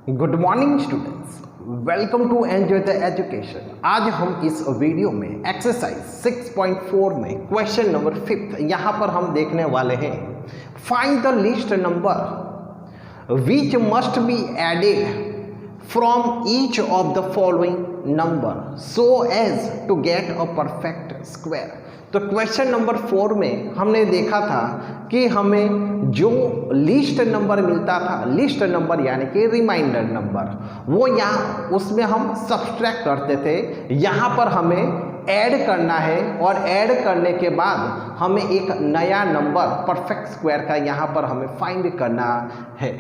Good morning students, welcome to enjoy the education. आज हम इस वीडियो में एक्सरसाइज 6.4 में क्वेश्चन नंबर 5 यहाँ पर हम देखने वाले हैं। Find the least number which must be added from each of the following number so as to get a perfect square. तो क्वेश्चन नंबर 4 में हमने देखा था कि हमें जो लिस्ट नंबर मिलता था, लिस्ट नंबर यानी कि रिमाइंडर नंबर, वो यहाँ उसमें हम सब्सट्रैक्ट करते थे। यहाँ पर हमें ऐड करना है और ऐड करने के बाद हमें एक नया नंबर परफेक्ट स्क्वायर का यहाँ पर हमें फाइंड करना है।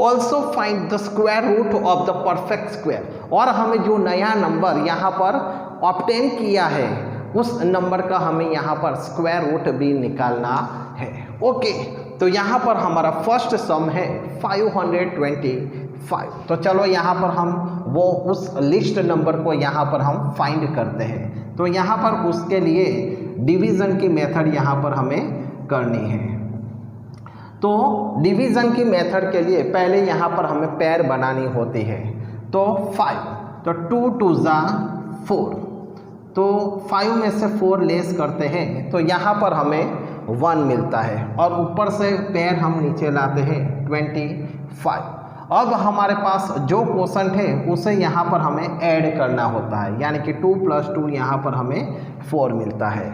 Also find the square root of the perfect square, और हमें जो नया नंबर यहाँ पर ऑब्टेन किया है उस नंबर का हमें यहाँ पर स्क्वायर रूट भी निकालना है। ओके, तो यहाँ पर हमारा फर्स्ट सम है 525। तो चलो यहाँ पर हम वो उस लिस्ट नंबर को यहाँ पर हम फाइंड करते हैं। तो यहाँ पर उसके लिए डिवीज़न की मेथड यहाँ पर हमें करनी है। तो डिवीज़न की मेथड के लिए पहले यहाँ पर हमें पेयर बनानी होती है। तो 5, तो 2 2 जा 4, तो 5 में से 4 लेस करते हैं तो यहाँ पर हमें 1 मिलता है, और ऊपर से पेयर हम नीचे लाते हैं 25। अब हमारे पास जो क्वोशंट है उसे यहाँ पर हमें ऐड करना होता है, यानी कि 2 + 2 यहाँ पर हमें 4 मिलता है।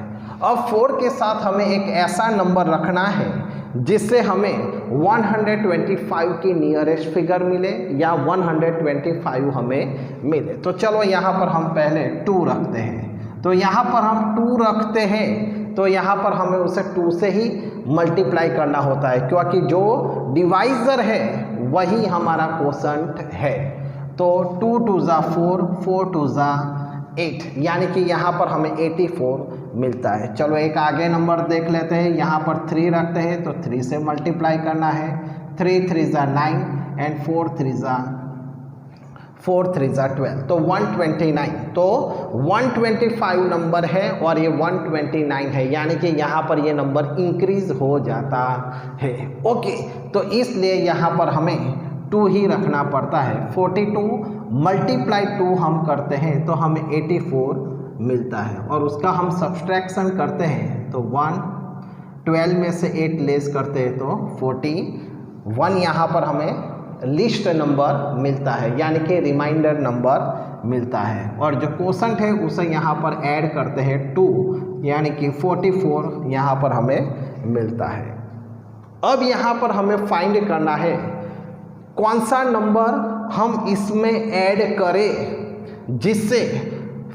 अब 4 के साथ हमें एक ऐसा नंबर रखना है जिससे हमें 125 की नियरेस्ट फिगर मिले या 125 हमें मिले। तो चलो यहाँ पर हम पहले 2 रखते हैं। तो यहाँ पर हम 2 रखते हैं तो यहाँ पर हमें उसे 2 से ही मल्टीप्लाई करना होता है, क्योंकि जो डिवाइज़र है वही हमारा क्वोशंट है। तो 2 2 जा 4, 4 2 जा 8, यानी कि यहाँ पर हमें 84 मिलता है। चलो एक आगे नंबर देख लेते हैं। यहाँ पर 3 रखते हैं तो 3 से मल्टीप्लाई करना है। 3 3 जा 9 एंड 4 3 जा 12, तो 129। तो 125 नंबर है और ये 129 है, यानी कि यहाँ पर ये नंबर इंक्रीज हो जाता है। ओके, तो इसलिए यहाँ पर हमें 2 ही रखना पड़ता है। 42 × 2 हम करते हैं तो हमें 84 मिलता है, और उसका हम सब्सट्रैक्शन करते हैं तो 1, 12 में से 8 लेस करते हैं तो 41 यहाँ पर हमें लिस्ट नंबर मिलता है, यानी कि रिमाइंडर नंबर मिलता है। और जो क्वोशंट है उसे यहाँ पर ऐड करते हैं 2, यानी कि 44 यहाँ पर हमें मिलता है। अब यहाँ पर हमें फाइंड करना है कौन सा नंबर हम इसमें ऐड करें, जिससे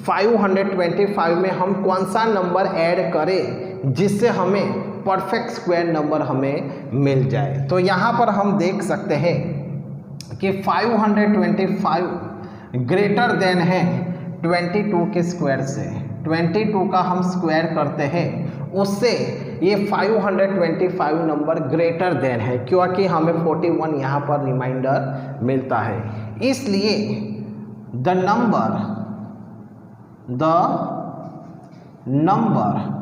525 में हम कौन सा नंबर ऐड करें जिससे हमें परफेक्ट स्क्वायर नंबर हमें मिल जाए। तो यहाँ पर हम देख सकते हैं कि 525 ग्रेटर देन है 22 के स्क्वायर से। 22 का हम स्क्वायर करते हैं, उससे ये 525 नंबर ग्रेटर देन है, क्योंकि हमें 41 यहाँ पर रिमाइंडर मिलता है। इसलिए the number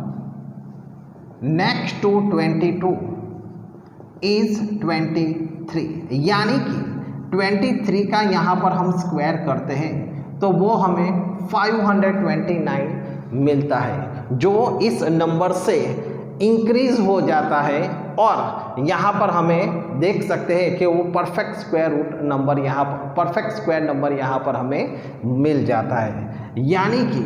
next to 22 is 23, यानी कि 23 का यहाँ पर हम स्क्वायर करते हैं तो वो हमें 529 मिलता है, जो इस नंबर से इंक्रीज हो जाता है। और यहाँ पर हमें देख सकते हैं कि वो परफेक्ट स्क्वायर रूट नंबर यहाँ पर, परफेक्ट स्क्वायर नंबर यहाँ पर हमें मिल जाता है। यानी कि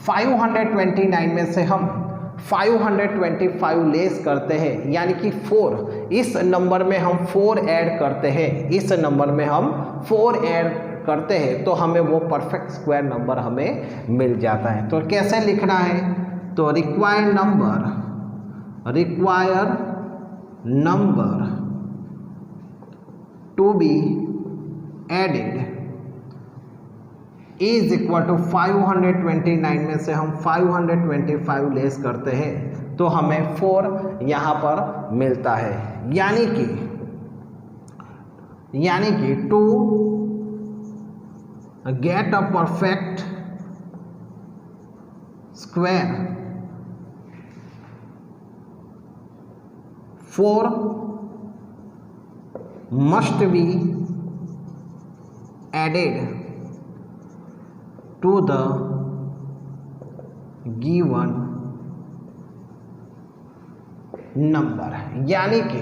529 में से हम 525 लेस करते हैं, यानी कि 4, इस नंबर में हम 4 ऐड करते हैं, इस नंबर में हम 4 ऐड करते हैं तो हमें वो परफेक्ट स्क्वायर नंबर हमें मिल जाता है। तो कैसे लिखना है, तो required number to be added is equal to 529 में से हम 525 लेस करते हैं तो हमें 4 यहाँ पर मिलता है, यानी कि to get a perfect square 4 must be added to the given number, यानी कि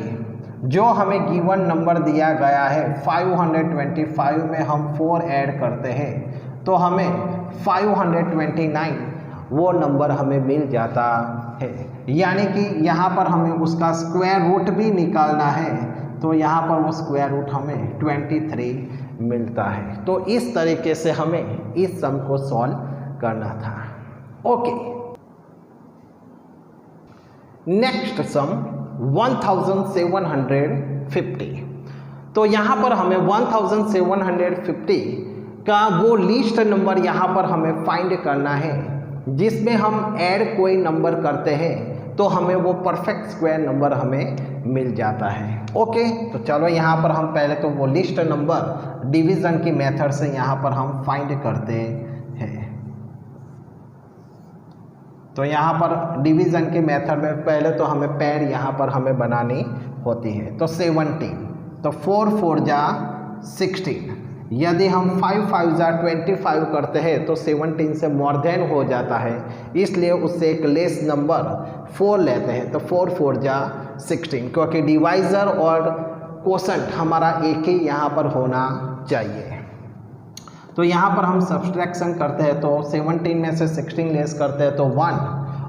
जो हमें गिवन नंबर दिया गया है 525 में हम 4 ऐड करते हैं तो हमें 529 वो नंबर हमें मिल जाता है। यानी कि यहाँ पर हमें उसका स्क्वायर रूट भी निकालना है तो यहाँ पर वो स्क्वायर रूट हमें 23 मिलता है। तो इस तरीके से हमें इस सम को सॉल्व करना था। Okay, next sum 1750। तो यहाँ पर हमें 1750 का वो लिस्ट नंबर यहाँ पर हमें फाइंड करना है जिसमें हम ऐड कोई नंबर करते हैं तो हमें वो परफेक्ट स्क्वायर नंबर हमें मिल जाता है। ओके, तो चलो यहाँ पर हम पहले तो वो लिस्ट नंबर डिवीज़न की मेथड से यहाँ पर हम फाइंड करते हैं। तो यहाँ पर डिवीज़न के मेथड में पहले तो हमें पैर यहाँ पर हमें बनानी होती है। तो 17, तो 4 4 जा 16, यदि हम 5 5 जा 25 करते हैं तो 17 से मोर देन हो जाता है, इसलिए उससे एक लेस नंबर 4 लेते हैं। तो 4 4 जा 16, क्योंकि डिवाइज़र और कोसेंट हमारा एक ही यहाँ पर होना चाहिए। तो यहाँ पर हम सब्सट्रैक्शन करते हैं तो 17 में से 16 लेस करते हैं तो 1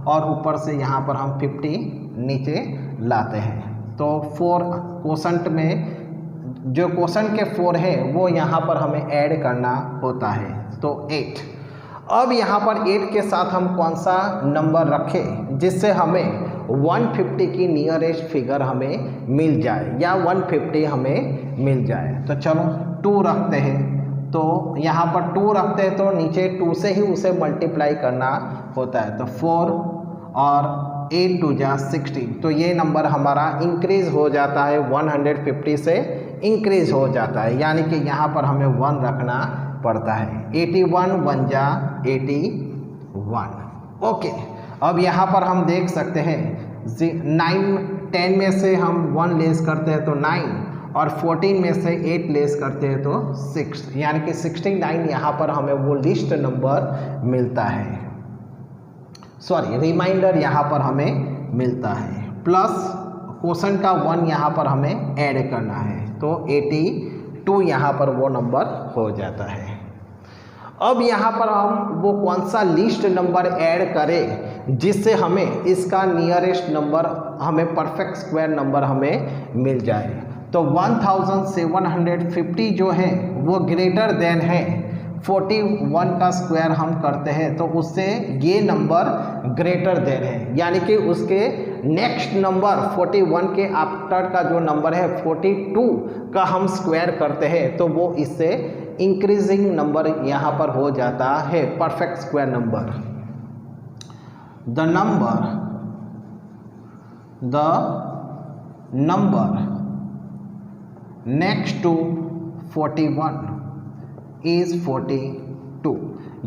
और ऊपर से यहाँ पर हम 50 नीचे लाते हैं। तो 4 कोसेंट में जो कोसेंट के 4 है वो यहाँ पर हमें ऐड करना होता है तो 8। अब यहाँ पर 8 के साथ हम कौन सा नंबर रखें जिससे हमें 150 की नियरेस्ट फिगर हमें मिल जाए या 150 हमें मिल जाए। तो चलो 2 रखते हैं। तो यहाँ पर 2 रखते हैं तो नीचे 2 से ही उसे मल्टीप्लाई करना होता है। तो 4 और 8 2 जा 16, तो ये नंबर हमारा इंक्रीज़ हो जाता है 150 से इंक्रीज़ हो जाता है, यानी कि यहाँ पर हमें 1 रखना पड़ता है। 81 1 जा 81। ओके, अब यहाँ पर हम देख सकते हैं 9 10 में से हम 1 लेस करते हैं तो 9 और 14 में से 8 लेस करते हैं तो 6, यानी कि 69 यहाँ पर हमें वो लिस्ट नंबर मिलता है, सॉरी रिमाइंडर यहाँ पर हमें मिलता है। प्लस क्वोशंट का 1 यहाँ पर हमें ऐड करना है तो 82 यहाँ पर वो नंबर हो जाता है। अब यहाँ पर हम वो कौन सा लिस्ट नंबर ऐड करें जिससे हमें इसका नियरेस्ट नंबर हमें परफेक्ट स्क्वायर नंबर हमें मिल जाए। तो 1750 जो है वो ग्रेटर देन है 41 का स्क्वायर हम करते हैं तो उससे ये नंबर ग्रेटर देन है, यानी कि उसके नेक्स्ट नंबर 41 के आफ्टर का जो नंबर है 42 का हम स्क्वायर करते हैं तो वो इससे इंक्रीजिंग नंबर यहाँ पर हो जाता है perfect square number. The number next to 41 is 42,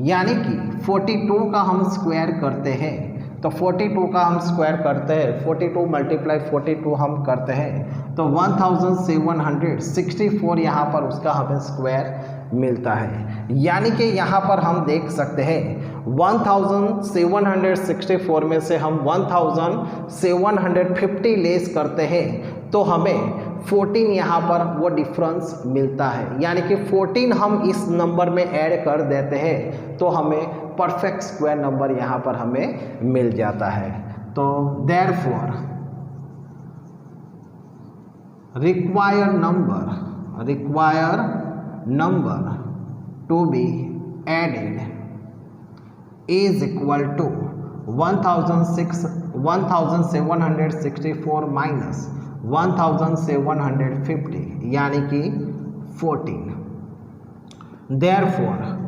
यानी कि 42 का हम स्क्वायर करते हैं तो 42 का हम स्क्वायर करते हैं 42 मल्टीप्लाई 42 हम करते हैं तो 1764 यहाँ पर उसका हमें स्क्वायर मिलता है। यानी कि यहाँ पर हम देख सकते हैं 1764 में से हम 1750 लेस करते हैं तो हमें 14 यहाँ पर वो डिफरेंस मिलता है, यानी कि 14 हम इस नंबर में ऐड कर देते हैं तो हमें परफेक्ट स्क्वायर नंबर यहाँ पर हमें मिल जाता है। तो therefore required number to be added is equal to 1764 minus 1750, यानी कि 14। Therefore,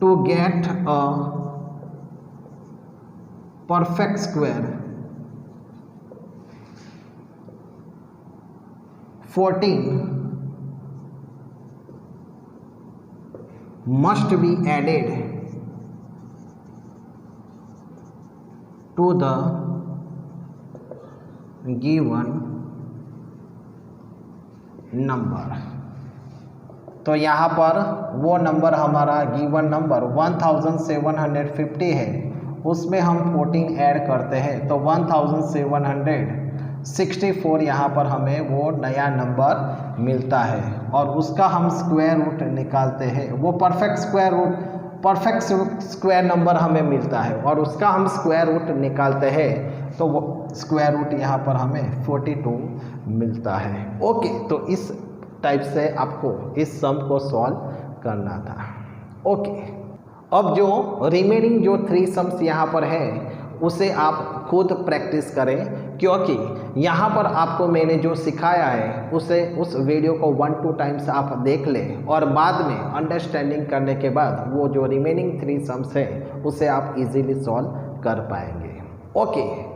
to get a perfect square, 14 must be added to the given number. तो यहाँ पर वो नंबर हमारा गिवन नंबर 1750 है, उसमें हम 14 ऐड करते हैं तो 1764 यहाँ पर हमें वो नया नंबर मिलता है और उसका हम स्क्वायर रूट निकालते हैं। वो परफेक्ट स्क्वायर नंबर हमें मिलता है और उसका हम स्क्वायर रूट निकालते हैं तो वो स्क्वायर रूट यहाँ पर हमें 42 मिलता है। ओके, तो इस टाइप से आपको इस सम को सॉल्व करना था। ओके, अब जो रिमेनिंग जो 3 सम्स यहाँ पर है उसे आप खुद प्रैक्टिस करें, क्योंकि यहाँ पर आपको मैंने जो सिखाया है उस वीडियो को 1-2 टाइम्स आप देख लें और बाद में अंडरस्टैंडिंग करने के बाद वो जो रिमेनिंग 3 सम्स है उसे आप इजीली सॉल्व कर पाएंगे। ओके।